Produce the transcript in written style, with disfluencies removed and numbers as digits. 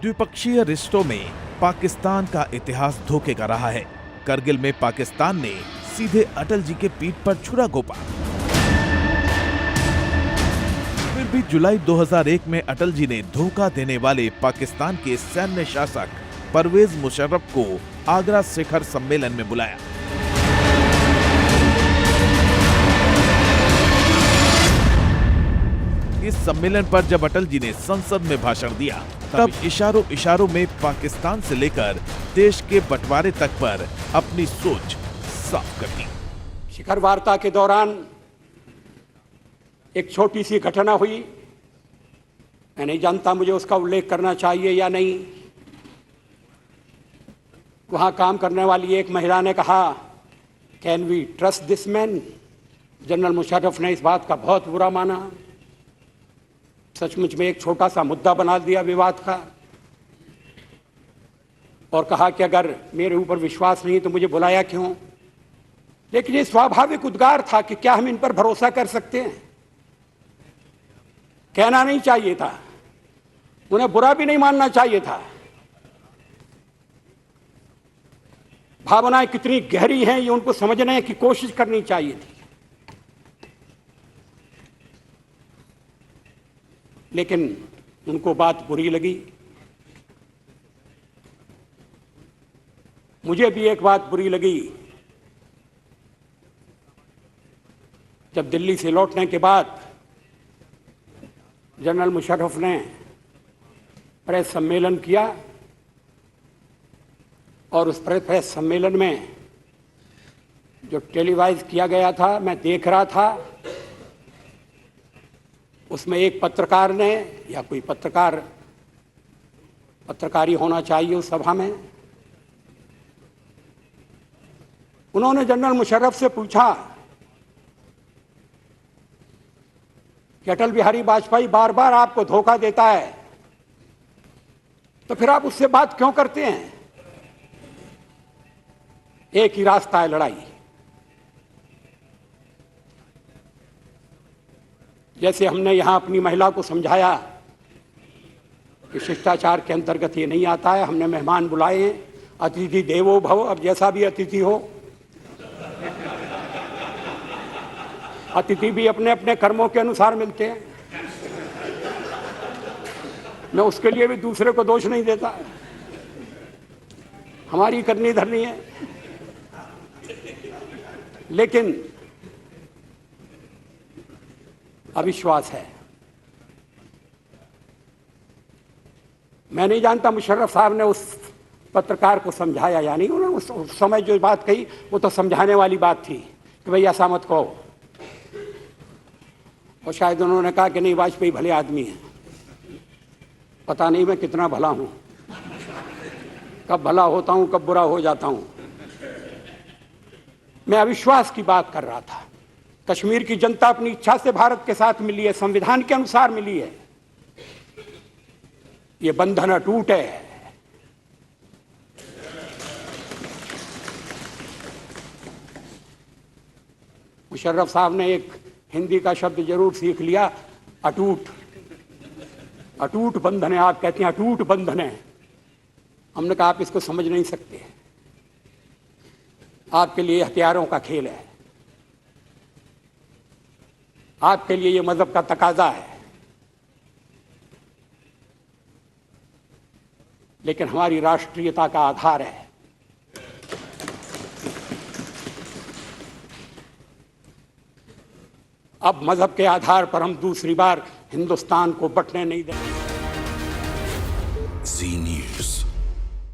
द्विपक्षीय रिश्तों में पाकिस्तान का इतिहास धोखे का रहा है। करगिल में पाकिस्तान ने सीधे अटल जी के पीठ पर छुरा घोंपा। फिर भी जुलाई 2001 में अटल जी ने धोखा देने वाले पाकिस्तान के सैन्य शासक परवेज मुशर्रफ को आगरा शिखर सम्मेलन में बुलाया। इस सम्मेलन पर जब अटल जी ने संसद में भाषण दिया, तब इशारों इशारों में पाकिस्तान से लेकर देश के बंटवारे तक पर अपनी सोच साफ कर दी। शिखर वार्ता के दौरान एक छोटी सी घटना हुई। मैं नहीं जानता मुझे उसका उल्लेख करना चाहिए या नहीं। वहां काम करने वाली एक महिला ने कहा, can we trust this man? General Musharraf ने इस बात का बहुत बुरा माना। सचमुच में एक छोटा सा मुद्दा बना दिया विवाद का, और कहा कि अगर मेरे ऊपर विश्वास नहीं तो मुझे बुलाया क्यों? लेकिन ये स्वाभाविक उद्गार था कि क्या हम इन पर भरोसा कर सकते हैं? कहना नहीं चाहिए था, उन्हें बुरा भी नहीं मानना चाहिए था। भावनाएं कितनी गहरी हैं ये उनको समझने की कोशिश करनी चाहिए थी। लेकिन उनको बात बुरी लगी। मुझे भी एक बात बुरी लगी। जब दिल्ली से लौटने के बाद जनरल मुशर्रफ ने प्रेस सम्मेलन किया और उस प्रेस सम्मेलन में जो टेलीवाइज किया गया था, मैं देख रहा था। उसमें एक पत्रकार ने, या कोई पत्रकारी होना चाहिए उस सभा में, उन्होंने जनरल मुशर्रफ से पूछा कि अटल बिहारी वाजपेयी बार बार आपको धोखा देता है, तो फिर आप उससे बात क्यों करते हैं? एक ही रास्ता है, लड़ाई। जैसे हमने यहां अपनी महिला को समझाया कि शिष्टाचार के अंतर्गत ये नहीं आता है, हमने मेहमान बुलाए हैं, अतिथि देवो भव। अब जैसा भी अतिथि हो, अतिथि भी अपने अपने कर्मों के अनुसार मिलते हैं। मैं उसके लिए भी दूसरे को दोष नहीं देता, हमारी करनी धरनी है। लेकिन अविश्वास है। मैं नहीं जानता मुशर्रफ साहब ने उस पत्रकार को समझाया या नहीं। उन्होंने उस समय जो बात कही वो तो समझाने वाली बात थी कि भाई ऐसा मत कहो। और शायद उन्होंने कहा कि नहीं, वाजपेयी भले आदमी हैं। पता नहीं मैं कितना भला हूं, कब भला होता हूं, कब बुरा हो जाता हूं। मैं अविश्वास की बात कर रहा था। कश्मीर की जनता अपनी इच्छा से भारत के साथ मिली है, संविधान के अनुसार मिली है। ये बंधन अटूट है। मुशर्रफ साहब ने एक हिंदी का शब्द जरूर सीख लिया, अटूट। अटूट बंधन है, आप कहते हैं अटूट बंधन है। हमने कहा आप इसको समझ नहीं सकते, आपके लिए हथियारों का खेल है, आपके लिए ये मजहब का तकाजा है। लेकिन हमारी राष्ट्रीयता का आधार है। अब मजहब के आधार पर हम दूसरी बार हिंदुस्तान को बंटने नहीं देंगे। जी न्यूज़।